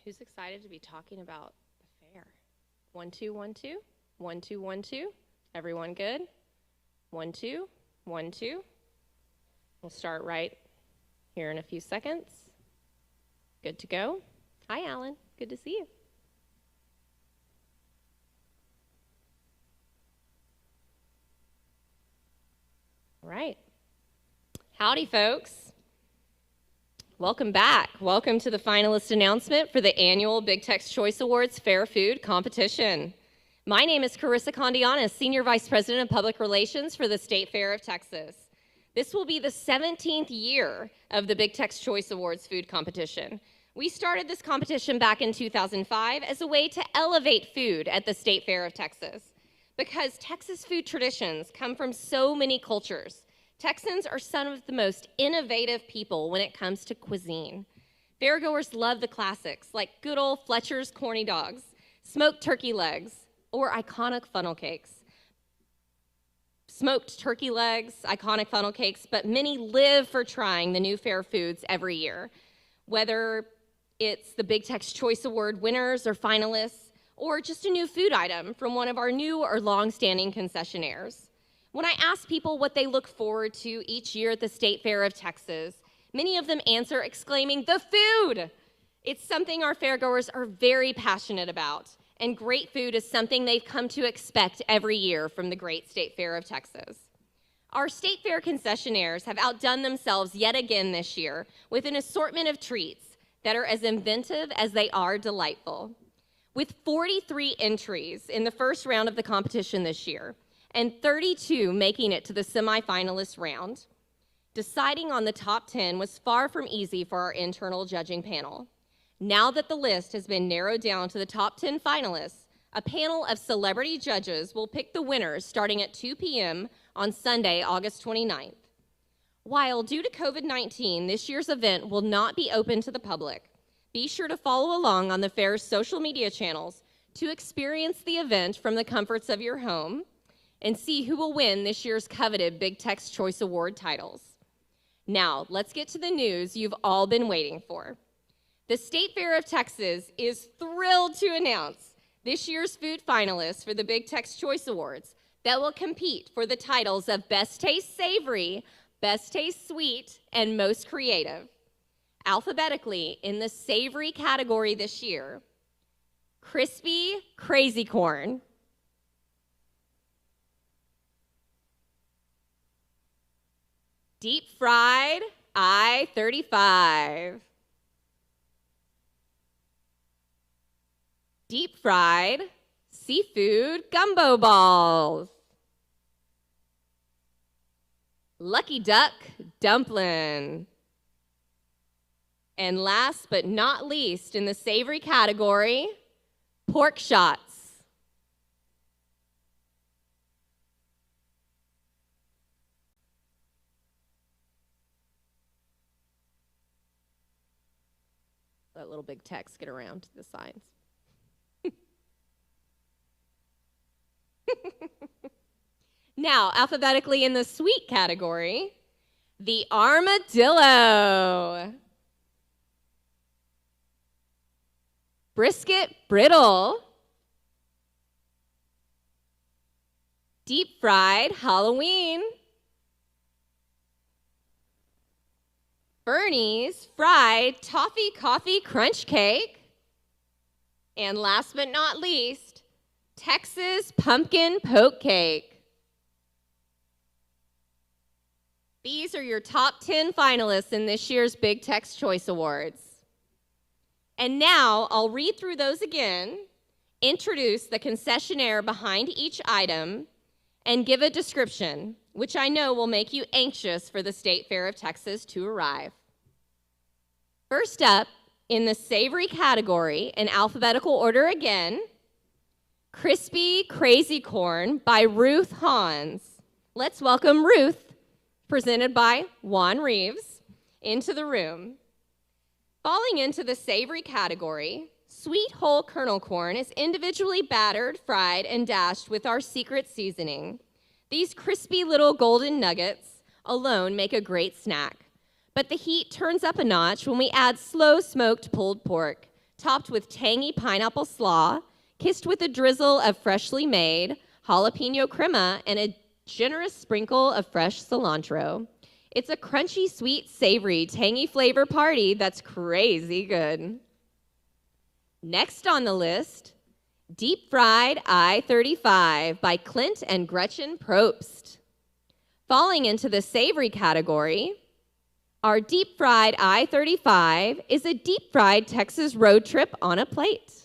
Who's excited to be talking about the fair? 1, 2, 1, 2. 1, 2, 1, 2. Everyone good? 1, 2, 1, 2. We'll start right here in a few seconds. Good to go. Hi, Alan. Good to see you. All right. Howdy, folks. Welcome back. Welcome to the finalist announcement for the annual Big Tex Choice Awards Fair Food Competition. My name is Carissa Condianis, Senior Vice President of Public Relations for the State Fair of Texas. This will be the 17th year of the Big Tex Choice Awards food competition. We started this competition back in 2005 as a way to elevate food at the State Fair of Texas. Because Texas food traditions come from so many cultures, Texans are some of the most innovative people when it comes to cuisine. Fairgoers love the classics like good old Fletcher's corny dogs, smoked turkey legs, or iconic funnel cakes. Smoked turkey legs, iconic funnel cakes, but many live for trying the new fair foods every year, whether it's the Big Tex Choice Award winners or finalists, or just a new food item from one of our new or long-standing concessionaires. When I ask people what they look forward to each year at the State Fair of Texas, many of them answer exclaiming, "The food!" It's something our fairgoers are very passionate about, and great food is something they've come to expect every year from the great State Fair of Texas. Our State Fair concessionaires have outdone themselves yet again this year with an assortment of treats that are as inventive as they are delightful. With 43 entries in the first round of the competition this year, and 32 making it to the semifinalist round, deciding on the top 10 was far from easy for our internal judging panel. Now that the list has been narrowed down to the top 10 finalists, a panel of celebrity judges will pick the winners starting at 2 p.m. on Sunday, August 29th. While due to COVID-19, this year's event will not be open to the public, be sure to follow along on the fair's social media channels to experience the event from the comforts of your home and see who will win this year's coveted Big Tex Choice Award titles. Now, let's get to the news you've all been waiting for. The State Fair of Texas is thrilled to announce this year's food finalists for the Big Tex Choice Awards that will compete for the titles of Best Taste Savory, Best Taste Sweet, and Most Creative. Alphabetically, in the savory category this year, Crispy Crazy Corn, Deep Fried I35, Deep Fried Seafood Gumbo Balls, Lucky Duck Dumpling, and last but not least in the savory category, Pork Shots. Let little Big Tex get around to the signs. Now, alphabetically in the sweet category, the Armadillo, Brisket Brittle, Deep Fried Halloween, Bernie's Fried Toffee Coffee Crunch Cake, and last but not least, Texas Pumpkin Poke Cake. These are your top 10 finalists in this year's Big Tex Choice Awards. And now I'll read through those again, introduce the concessionaire behind each item, and give a description, which I know will make you anxious for the State Fair of Texas to arrive. First up, in the savory category, in alphabetical order again, Crispy Crazy Corn by Ruth Hans. Let's welcome Ruth, presented by Juan Reeves, into the room. Falling into the savory category, sweet whole kernel corn is individually battered, fried, and dashed with our secret seasoning. These crispy little golden nuggets alone make a great snack, but the heat turns up a notch when we add slow-smoked pulled pork, topped with tangy pineapple slaw, kissed with a drizzle of freshly made jalapeno crema and a generous sprinkle of fresh cilantro. It's a crunchy, sweet, savory, tangy flavor party that's crazy good. Next on the list, Deep Fried I35 by Clint and Gretchen Probst. Falling into the savory category, our Deep Fried I35 is a deep-fried Texas road trip on a plate.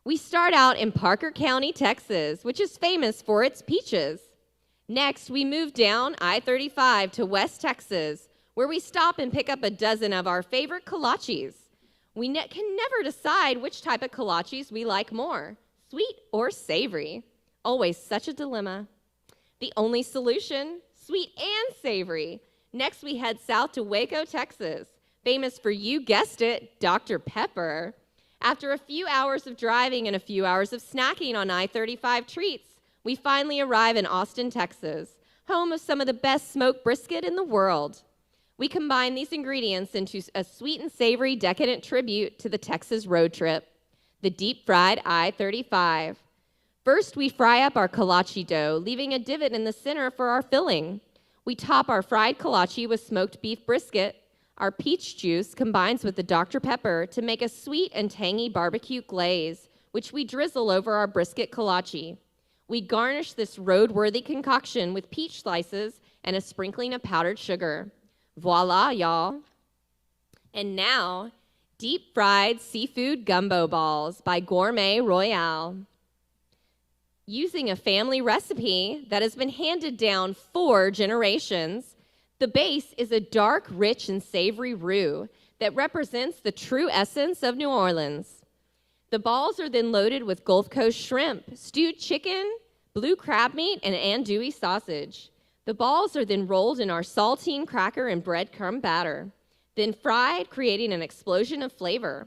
We start out in Parker County, Texas, which is famous for its peaches. Next, we move down I-35 to West Texas, where we stop and pick up a dozen of our favorite kolaches. We can never decide which type of kolaches we like more, sweet or savory. Always such a dilemma. The only solution, sweet and savory. Next, we head south to Waco, Texas, famous for, you guessed it, Dr. Pepper. After a few hours of driving and a few hours of snacking on I-35 treats, we finally arrive in Austin, Texas, home of some of the best smoked brisket in the world. We combine these ingredients into a sweet and savory decadent tribute to the Texas road trip, the Deep Fried I-35. First, we fry up our kolache dough, leaving a divot in the center for our filling. We top our fried kolache with smoked beef brisket. Our peach juice combines with the Dr. Pepper to make a sweet and tangy barbecue glaze, which we drizzle over our brisket kolache. We garnish this road-worthy concoction with peach slices and a sprinkling of powdered sugar. Voila, y'all. And now, deep-fried seafood gumbo balls by Gourmet Royale. Using a family recipe that has been handed down 4 generations, the base is a dark, rich, and savory roux that represents the true essence of New Orleans. The balls are then loaded with Gulf Coast shrimp, stewed chicken, blue crab meat, and andouille sausage. The balls are then rolled in our saltine cracker and breadcrumb batter, then fried, creating an explosion of flavor.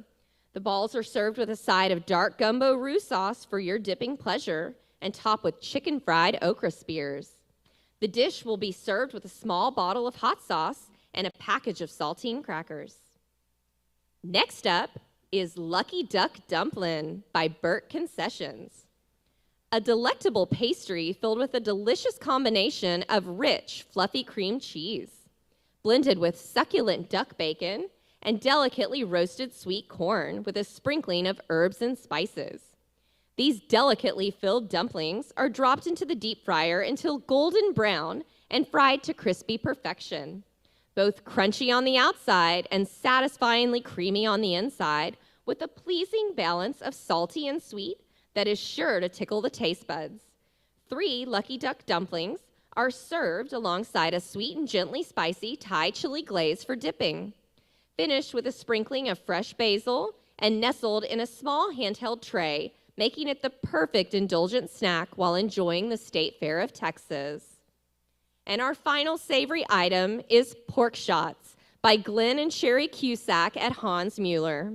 The balls are served with a side of dark gumbo roux sauce for your dipping pleasure and topped with chicken fried okra spears. The dish will be served with a small bottle of hot sauce and a package of saltine crackers. Next up is Lucky Duck Dumpling by Burt Concessions. A delectable pastry filled with a delicious combination of rich, fluffy cream cheese, blended with succulent duck bacon and delicately roasted sweet corn with a sprinkling of herbs and spices. These delicately filled dumplings are dropped into the deep fryer until golden brown and fried to crispy perfection. Both crunchy on the outside and satisfyingly creamy on the inside, with a pleasing balance of salty and sweet that is sure to tickle the taste buds. 3 Lucky Duck dumplings are served alongside a sweet and gently spicy Thai chili glaze for dipping, finished with a sprinkling of fresh basil and nestled in a small handheld tray, making it the perfect indulgent snack while enjoying the State Fair of Texas. And our final savory item is Pork Shots by Glenn and Sherry Cusack at Hans Mueller.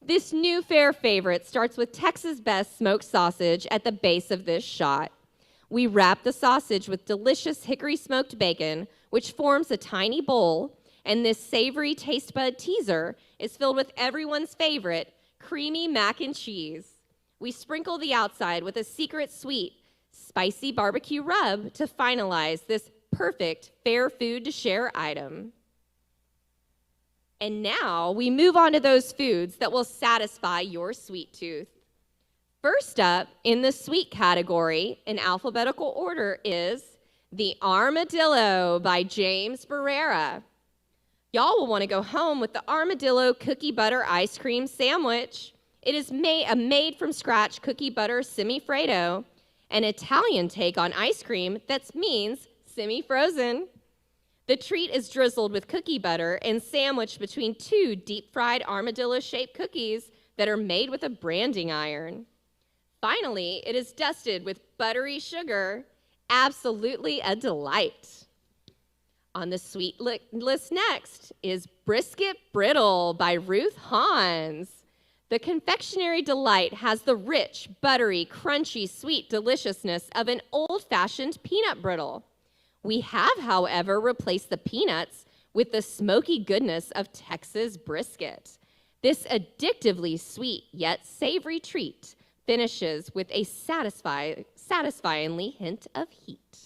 This new fair favorite starts with Texas' best smoked sausage at the base of this shot. We wrap the sausage with delicious hickory smoked bacon, which forms a tiny bowl, and this savory taste bud teaser is filled with everyone's favorite, creamy mac and cheese. We sprinkle the outside with a secret sweet, spicy barbecue rub to finalize this perfect fair food to share item. And now we move on to those foods that will satisfy your sweet tooth. First up in the sweet category in alphabetical order is the Armadillo by James Barrera. Y'all will want to go home with the Armadillo cookie butter ice cream sandwich. It is a made-from-scratch cookie butter semi-freddo, an Italian take on ice cream that means semi-frozen. The treat is drizzled with cookie butter and sandwiched between 2 deep-fried armadillo-shaped cookies that are made with a branding iron. Finally, it is dusted with buttery sugar. Absolutely a delight. On the sweet list next is Brisket Brittle by Ruth Hans. The confectionery delight has the rich, buttery, crunchy, sweet deliciousness of an old-fashioned peanut brittle. We have, however, replaced the peanuts with the smoky goodness of Texas brisket. This addictively sweet yet savory treat finishes with a satisfyingly hint of heat.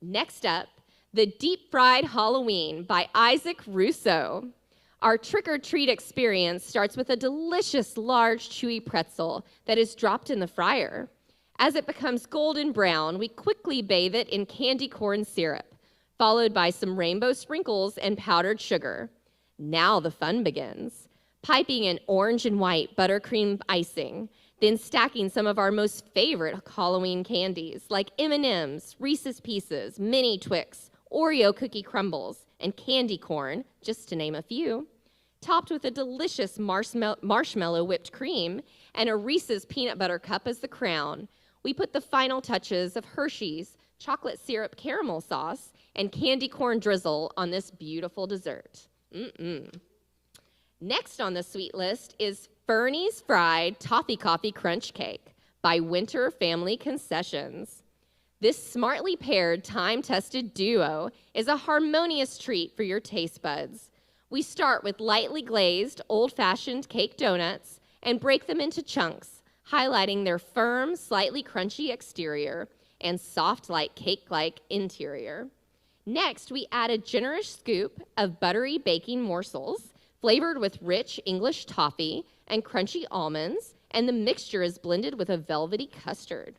Next up, the Deep Fried Halloween by Isaac Russo. Our trick-or-treat experience starts with a delicious, large, chewy pretzel that is dropped in the fryer. As it becomes golden brown, we quickly bathe it in candy corn syrup, followed by some rainbow sprinkles and powdered sugar. Now the fun begins. Piping in orange and white buttercream icing, then stacking some of our most favorite Halloween candies like M&Ms, Reese's Pieces, Mini Twix, Oreo cookie crumbles, and candy corn, just to name a few, topped with a delicious marshmallow whipped cream and a Reese's peanut butter cup as the crown. We put the final touches of Hershey's chocolate syrup caramel sauce and candy corn drizzle on this beautiful dessert. Next on the sweet list is Fernie's Fried Toffee Coffee Crunch Cake by Winter Family Concessions. This smartly paired, time-tested duo is a harmonious treat for your taste buds. We start with lightly glazed, old-fashioned cake donuts and break them into chunks, highlighting their firm, slightly crunchy exterior and soft, like cake-like interior. Next, we add a generous scoop of buttery baking morsels flavored with rich English toffee and crunchy almonds, and the mixture is blended with a velvety custard.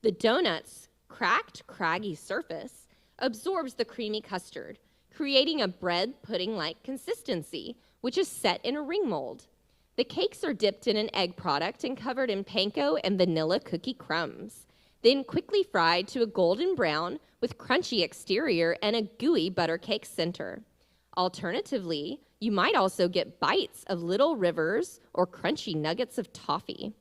The donut's cracked, craggy surface absorbs the creamy custard, creating a bread pudding-like consistency, which is set in a ring mold. The cakes are dipped in an egg product and covered in panko and vanilla cookie crumbs, then quickly fried to a golden brown with crunchy exterior and a gooey butter cake center. Alternatively, you might also get bites of little rivers or crunchy nuggets of toffee.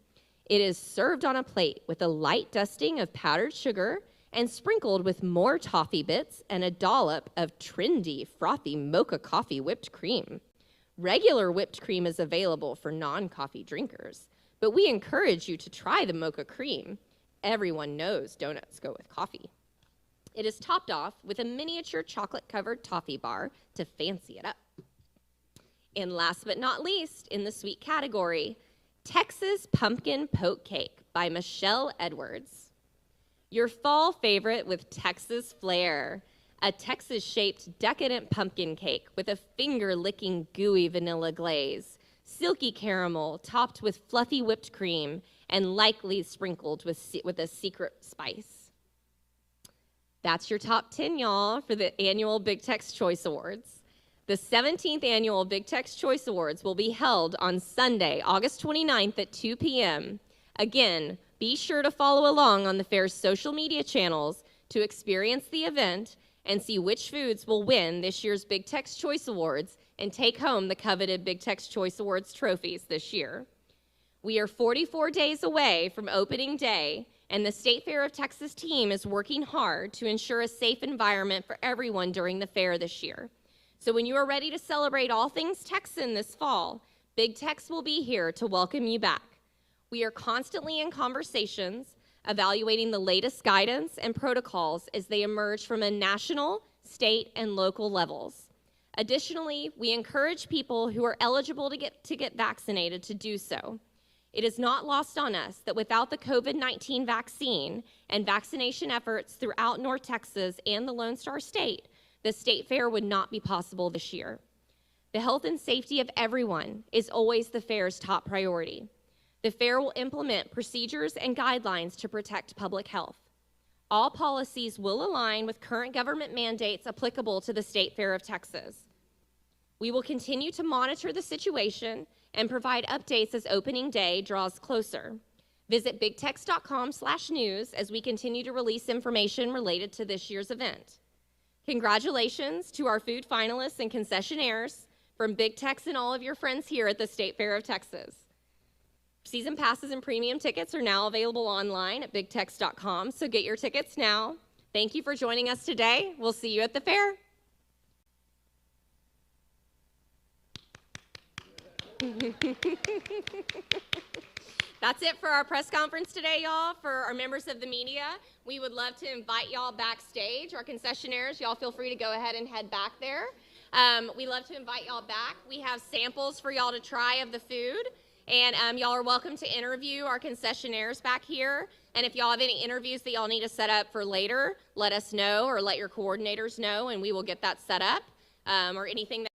It is served on a plate with a light dusting of powdered sugar and sprinkled with more toffee bits and a dollop of trendy, frothy mocha coffee whipped cream. Regular whipped cream is available for non-coffee drinkers, but we encourage you to try the mocha cream. Everyone knows donuts go with coffee. It is topped off with a miniature chocolate-covered toffee bar to fancy it up. And last but not least, in the sweet category, Texas Pumpkin Poke Cake by Michelle Edwards. Your fall favorite with Texas flair, a Texas-shaped decadent pumpkin cake with a finger-licking gooey vanilla glaze, silky caramel topped with fluffy whipped cream, and lightly sprinkled with a secret spice. That's your top 10, y'all, for the annual Big Tex Choice Awards. The 17th annual Big Tex Choice Awards will be held on Sunday, August 29th at 2 p.m. Again, be sure to follow along on the fair's social media channels to experience the event and see which foods will win this year's Big Tex Choice Awards and take home the coveted Big Tex Choice Awards trophies this year. We are 44 days away from opening day, and the State Fair of Texas team is working hard to ensure a safe environment for everyone during the fair this year. So when you are ready to celebrate all things Texan this fall, Big Tex will be here to welcome you back. We are constantly in conversations, evaluating the latest guidance and protocols as they emerge from a national, state, and local levels. Additionally, we encourage people who are eligible to get vaccinated to do so. It is not lost on us that without the COVID-19 vaccine and vaccination efforts throughout North Texas and the Lone Star State, the State Fair would not be possible this year. The health and safety of everyone is always the fair's top priority. The fair will implement procedures and guidelines to protect public health. All policies will align with current government mandates applicable to the State Fair of Texas. We will continue to monitor the situation and provide updates as opening day draws closer. Visit bigtex.com/news as we continue to release information related to this year's event. Congratulations to our food finalists and concessionaires from Big Tex and all of your friends here at the State Fair of Texas. Season passes and premium tickets are now available online at bigtex.com, so get your tickets now. Thank you for joining us today. We'll see you at the fair. That's it for our press conference today, y'all. For our members of the media, we would love to invite y'all backstage. Our concessionaires, y'all feel free to go ahead and head back there. We love to invite y'all back. We have samples for y'all to try of the food, and y'all are welcome to interview our concessionaires back here. And if y'all have any interviews that y'all need to set up for later, let us know or let your coordinators know, and we will get that set up, or anything that